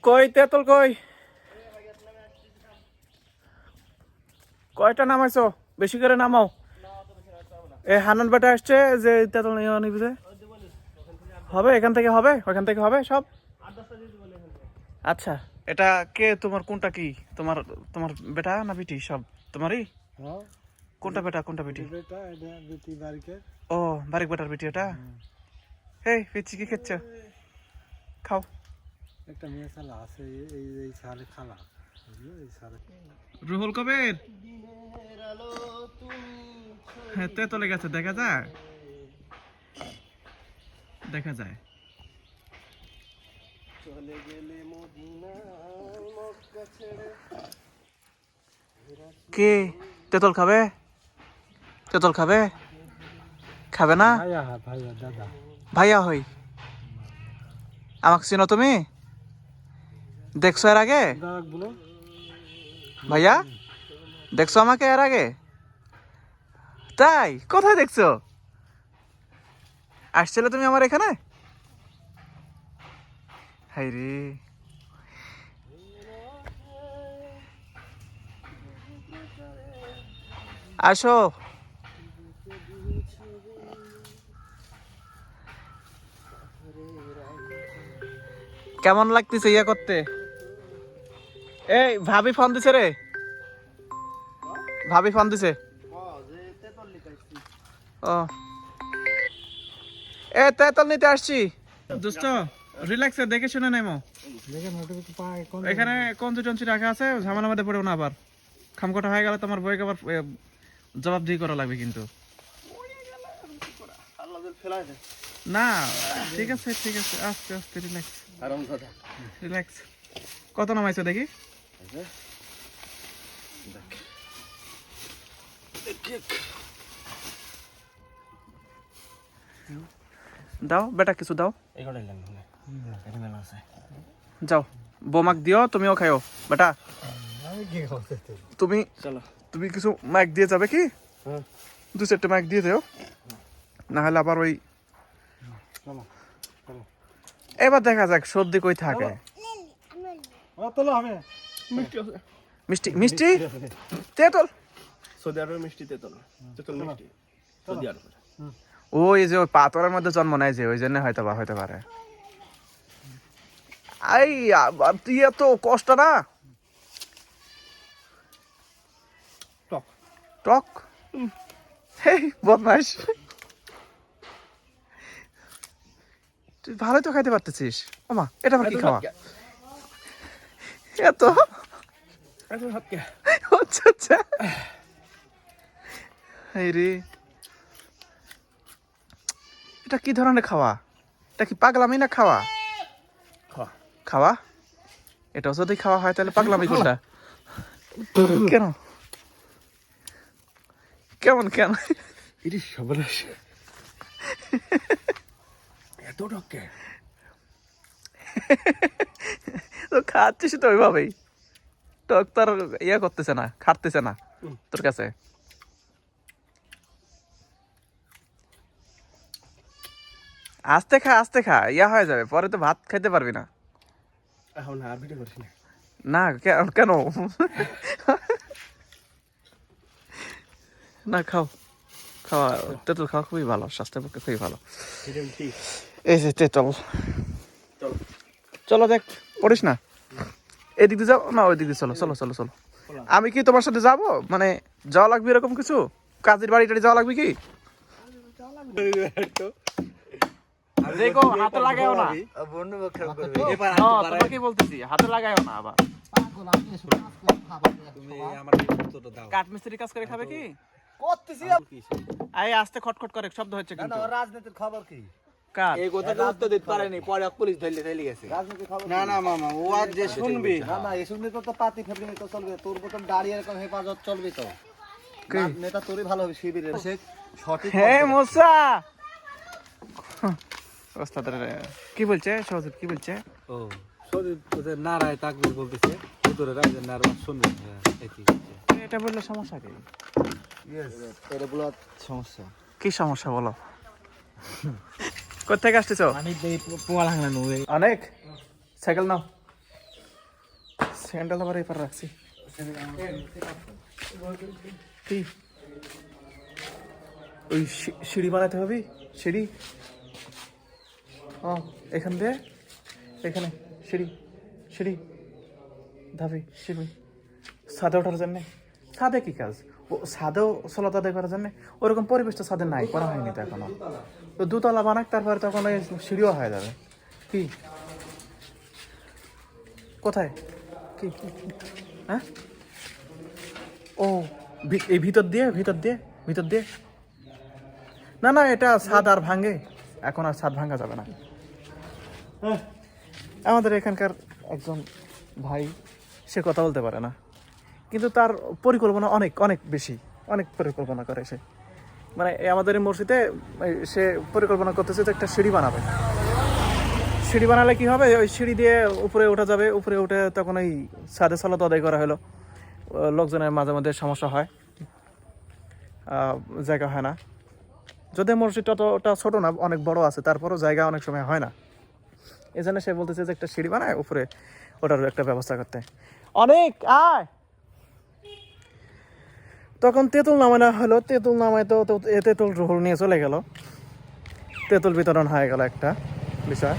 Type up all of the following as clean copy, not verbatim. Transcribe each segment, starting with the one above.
কই তেতল কই? কয়টা নামাইছো? বেশি করে নামাও। এই হানান বেটা আসছে যে তেতল নিয়ে নিবে। হবে এখান থেকে হবে, ওখান থেকে হবে সব। আচ্ছা, এটা কে? তোমার কোনটা কি? তোমার তোমার বেটা না বেটি? সব তোমারই? কোনটা বেটা কোনটা বেটি? ও বারিক বেটার বেটি এটা। এই পেছি কি খেচ্ছ? খাও। একটা মেয়ে শালা আছে এই সালে খালা, বুঝলো? এই সালে রুহুল কবির। হ্যাঁ তেতলে গেছে, দেখা যায় দেখা যায়। চলে গেলে মদিনায় মক্কা ছেড়ে। কে তেতল খাবে? তেতল খাবে? খাবে না? ভাইয়া ভাইয়া দাদা ভাইয়া হই। আমাকে চিনো তুমি? দেখছো এর আগে? দাদা বলো ভাইয়া দেখছো আমাকে এর আগে? তাই? কোথায় দেখছো? আসছিলে তুমি আমার এখানে? হাই রে, আসো। কেমন লাগতেছে ইয়া করতে? এই ভাবি ফোন দিছে রে, ভাবি ফোন দিছে। ও এ তেতল নিতে আসছি। দোস্ত রিল্যাক্সে দেখে শুনে নেমো। দেখেন ওটা তো পায় কোন এখানে কঞ্চি টঞ্চি রাখা আছে, ঝামেলার মধ্যে পড়েও না আবার। খামকটা হয়ে গেলে তোমার বইকে আবার জবাবদিহি করা লাগবে কিন্তু। না ঠিক আছে ঠিক আছে, আস্তে আস্তে রিল্যাক্স রিল্যাক্স। কত নামাইছো দেখি? দাও বেটা কিছু দাও। যাও বোমাক দিও, তুমিও খাও বেটা। আমি কি করতে তুমি চলো, তুমি কিছু মাইক দিয়ে যাবে কি? দু চারটে মাইক দিয়ে দেও, না হলে আবার ওই চলো চলো এবার দেখা যাক সর্দি কই থাকে। তোলো হবে মিষ্টি মিষ্টি তেতল। সৌদি আরবের মিষ্টি তেতল, তেতল মিষ্টি সৌদি আরবের। ওই যে ওই পাথরের মধ্যে জন্ম নেয় যে, ওই জন্য হয়তো বা হইতে পারে। আই আবার তুই এত কষ্ট না। টক টক হেই বদমাস, তুই ভালোই তো খাইতে পারতেছিস। ওমা এটা আবার কি খাওয়া? এত আচ্ছা আচ্ছা। এই রে, এটা কি ধরনের খাওয়া? এটা কি পাগলামি না খাওয়া? খাওয়া এটা যদি খাওয়া হয় তাহলে পাগলামি কোনটা? কেন কেমন কেন? এটি সর্বনাশ, এত টক। তো খাচ্ছিস তো ওইভাবেই, টক তার ইয়া করতেছে না, খাটতেছে না তোর কাছে। আস্তে খা ইয়া হয়ে যাবে, পরে তো ভাত খাইতে পারবি না। এখন আর ভিডিও করিস না। না কেন? না খাও, খাওয়া তেঁতুল খাওয়া খুবই ভালো, স্বাস্থ্যের পক্ষে খুবই ভালো। এই যে তেঁতুল, চলো দেখ পড়িস না। এদিক দিয়ে যাও না ওই দিক দিয়ে, চলো চলো চলো চলো। আমি কি তোমার সাথে যাবো? মানে যাওয়া লাগবে এরকম কিছু? কাজের বাড়ি টাড়ি যাওয়া লাগবে কি? দেখো হাতে লাগাও না, তোমাকে কি বলতেছি, হাতে লাগাও না আবার। কাঠ মিস্ত্রি কাজ করে খাবে কি? এই আস্তে খটখট করে শব্দ হচ্ছে কিন্তু। রাজনীতির খবর কি? কার এই কথা উত্তর দিতে পারেনি, পরে পুলিশ ধরলে চলে গেছে। রাজনীতির খবর না না মামা, ও আজ যে শুনবি। না না এই শুনবি তো পাতি ফেবরি তো চলবে, তোর মতন দাঁড়িয়ে এরকম হেফাজত চলবে তো। নেতা তোরই ভালো হবে শিবিরের সঠিক। হ্যাঁ মোসা ওস্তাদের কি বলছে? সহজে কি বলছে? ও সদীপ ওদের নারায় তাকবীর বলতেছে, তোর রাজের নারা শুনবে এটি। এটা বললে সমস্যা কি? এটা বলা সমস্যা কি সমস্যা বলো? কোথা থেকে আসতেছো? আমি পোয়া লাগানো অনেক সাইকেল নাও। স্যান্ডেল আবার এপার রাখছি কি ওই সিঁড়ি বানাতে হবে সিঁড়ি ও এখান দিয়ে এখানে সিঁড়ি সিঁড়ি ধাবি সিঁড়ি ছাদে ওঠার জন্যে ছাদে কি কাজ ও ছাদেও চলাতে আদায় করার জন্যে ওরকম পরিবেশটা ছাদে নাই করা হয়নি তো এখনো তো দুতলা বানাক তারপরে তখন ওই সিঁড়িও হয়ে যাবে কি কোথায় কি হ্যাঁ ও এই ভিতর দিয়ে না না এটা ছাদ আর ভাঙে এখন আর ছাদ ভাঙা যাবে না আমাদের এখানকার একজন ভাই সে কথা বলতে পারে না কিন্তু তার পরিকল্পনা অনেক অনেক বেশি অনেক পরিকল্পনা করে সে মানে আমাদের এই মসজিদে সে পরিকল্পনা করতেছে যে একটা সিঁড়ি বানাবে সিঁড়ি বানালে কি হবে ওই সিঁড়ি দিয়ে উপরে ওঠা যাবে উপরে উঠে তখন ওই ছাদে সালাত আদায় করা হলো লোকজনের মাঝে মাঝে সমস্যা হয় জায়গা হয় না যদি মসজিদটা তো ওটা ছোটো না অনেক বড় আছে তারপরও জায়গা অনেক সময় হয় না এই জন্য সে বলতেছে যে একটা সিঁড়ি বানায় উপরে ওটার একটা ব্যবস্থা করতে অনেক আয় তখন তেঁতুল নামানো হলো তেঁতুল নামায় তো তেঁতুল রোল নিয়ে চলে গেল তেঁতুল বিতরণ হয়ে গেল একটা বিষয়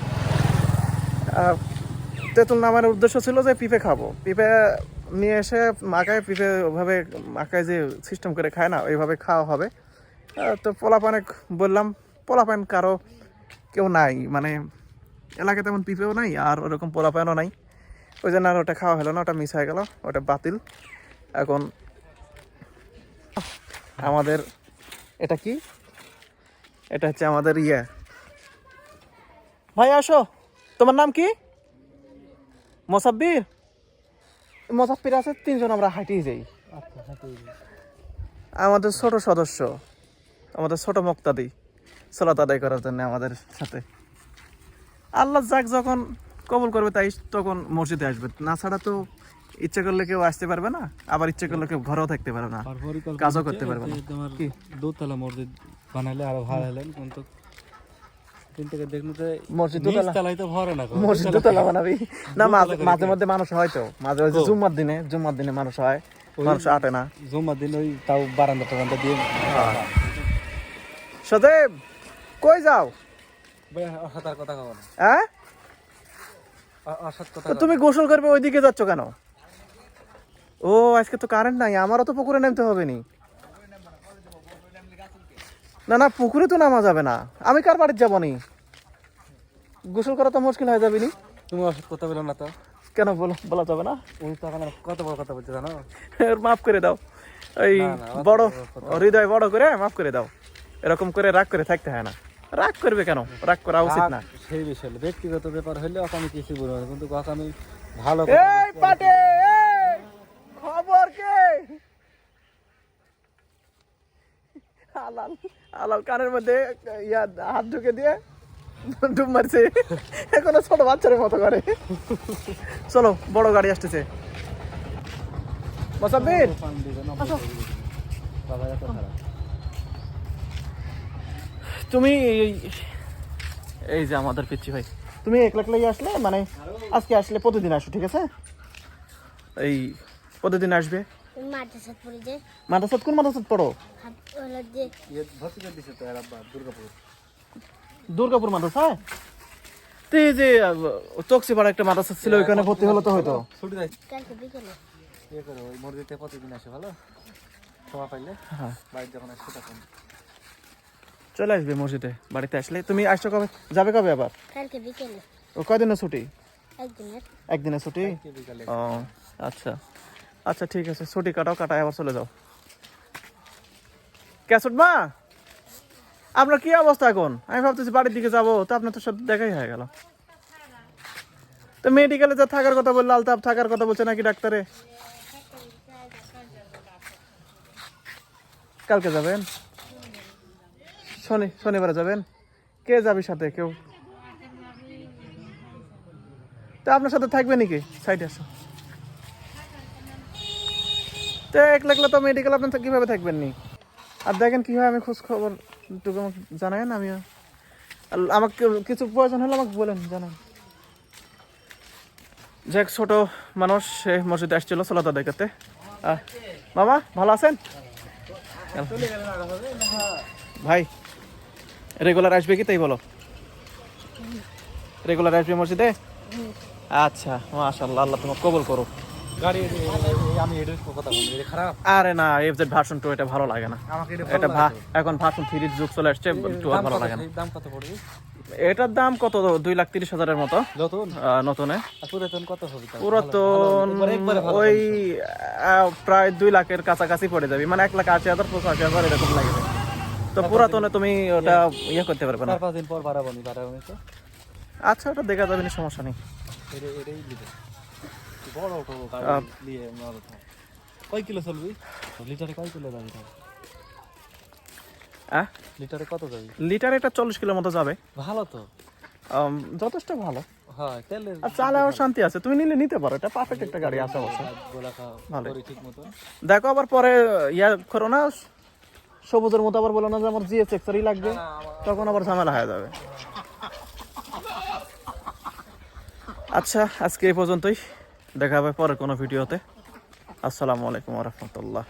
তেঁতুল নামানোর উদ্দেশ্য ছিল যে পিঁপে খাবো পিঁপে নিয়ে এসে মাখায় পিঁপে ওভাবে মাখায় যে সিস্টেম করে খায় না ওইভাবে খাওয়া হবে তো পোলাপানে বললাম পোলাপান কারো কেউ নাই মানে এলাকায় তেমন পিঁপেও নাই আর ওরকম পোলাপানও নাই ওই জন্য আর ওটা খাওয়া হলো না ওটা মিস হয়ে গেল ওটা বাতিল এখন আমাদের এটা কি এটা হচ্ছে আমাদের ভাই আসো তোমার নাম কি মোসাব্বির আছে তিনজন আমরা হাঁটিয়ে যাই আমাদের ছোট সদস্য আমাদের ছোট মুক্তাদি সালাত আদায় করার জন্য আমাদের সাথে আল্লাহ যাক যখন কবুল করবে তাই তখন মসজিদে আসবে না ছাড়া তো ইচ্ছা করলে কেউ আসতে পারবে না আবার ইচ্ছা করলে কেউ ঘরেও থাকতে পারবে না কাজও করতে পারবে না কি দোতলা মসজিদ বানালে আরো ভালো হলেন কিন্তু মসজিদ মসজিদ দোতলা বানাবি না মাঝে মধ্যে মানুষ হয় তো মাঝে মাঝে জুম্মার দিনে মানুষ হয় মানুষ আটে না জুম্মার দিন ওই তাও বারান্দা দিয়ে সদেব কই যাও অসতার কথা কব না হ্যাঁ অসৎ কথা তুমি গোসল করবে ওইদিকে যাচ্ছ কেন ও আজকে তো কারেন্ট নাই আমারও তো পুকুরে নামতে হবে নি না না পুকুরে তো নামা যাবে না আমি কার বাড়িতে যাবো নি গোসল করা তো মুশকিল হয়ে যাবে নি তুমি অসৎ কথা বলো না তো কেন বলা যাবে না ওই তো এখন কত বড় কথা বলছে জানো মাফ করে দাও এই বড় হৃদয় বড় করে মাফ করে দাও এরকম করে রাগ করে থাকতে হয় না রাগ করবে কেন রাগ করা উচিত না সেই বিষয় ব্যক্তিগত ব্যাপার হলে আমি কিছু বলবো না কিন্তু আমি ভালো এই পাটে খবর কে আলাল কানের মধ্যে হাত ঢুকে দিয়ে ডুব মারছে এখনো ছোট বাচ্চার মতো করে চলো বড় গাড়ি আসতেছে মোসাব্বির তুমি এই যে আমাদের পিচ্ছি ভাই তুমি একলা একলাই আসলে মানে আজকে আসলে প্রতিদিন আসো ঠিক আছে এই প্রতিদিন আসবে মাদ্রাসাত কোন মাদ্রাসাত পড়ো দুর্গাপুর মাদ্রাসা তো এই যে চকসিপাড়া একটা মাদ্রাসা ছিল ওইখানে ভর্তি হলো তো হয়তো ওই মসজিদে প্রতিদিন আসে ভালো সময় পাইলে বাড়িতে যখন আসছে তখন চলে আসবে মসজিদে বাড়িতে আসলে তুমি আসছো কবে যাবে কবে আবার কালকে বিকেলে ও কয়দিনের ছুটি একদিনের ছুটি ও আচ্ছা আচ্ছা ঠিক আছে ছুটি কাটায় আবার চলে যাও ক্যাসট মা আপনার কি অবস্থা এখন আমি ভাবতেছি বাড়ির দিকে যাবো তো আপনার তো সাথে দেখাই হয়ে গেল তো মেডিকেলে যা থাকার কথা বললো আলতাফ থাকার কথা বলছে নাকি ডাক্তারে কালকে যাবেন শনিবারে যাবেন কে যাবি সাথে কেউ তো আপনার সাথে থাকবে নাকি সাইডে আসো তো একলা একলা তো মেডিকেল আপনার কিভাবে থাকবেন নি আর দেখেন কি হয় আমি খোঁজ খবর একটু জানাবেন আমিও আমাকে কিছু প্রয়োজন হলে আমাকে বলেন জানান যে এক ছোট মানুষ সে মসজিদে আসছিল সালাত আদায় করতে। মামা ভালো আছেন? ভাই রেগুলার আসবে কি তাই বলো? রেগুলার আসবে মসজিদে? আচ্ছা মাশাআল্লাহ, আল্লাহ তোমাকে কবুল করো। গাড়ি আমি এটার কথা বলি, এটা খারাপ। আরে না, এফজেড ভার্সন 2 এটা ভালো লাগে না। আমাকে এটা এখন ভার্সন 3 এর যুগ চলে আসছে, একটু ভালো লাগে না। দাম কত পড়বে? এটার দাম কত? 2,30,000-এর মতো নতুন? নতুনে। পুরাতন কত হবে? পুরাতন ওই প্রায় 2 লাখের কাছাকাছি পড়ে যাবে, মানে 1,80,000 85,000 এরকম লাগবে। তো পুরাতনে তুমি ওটা ইয়ে করতে পারবে না। 4-5 দিন পর বাড়াবো তো। আচ্ছা ওটা দেখা যাবে না, সমস্যা নেই। এটাই লিবে বড় তো গাড়ি নিয়ে মারো। কয় কিলো চলবি? লিটারে কয় কিলো যাবে? লিটারে কত যাবে? লিটার এটা 40 কিলোর মতো যাবে। ভালো তো, যথেষ্ট ভালো। হ্যাঁ তেলের আর চালাও শান্তি আছে, তুমি নিতে পারো, এটা পারফেক্ট একটা গাড়ি আছে অবশ্য। গোলা ভালো। খাওয়া ঠিক মতো। দেখো আবার পরে ইয়া করো না, সবুজের মতো আবার বলো না যে আমার GSX-ই লাগবে, তখন আবার ঝামেলা হয়ে যাবে। আচ্ছা আজকে এই পর্যন্তই, দেখা হবে পরের কোনো ভিডিওতে। আসসালামু আলাইকুম ওয়া রাহমাতুল্লাহ।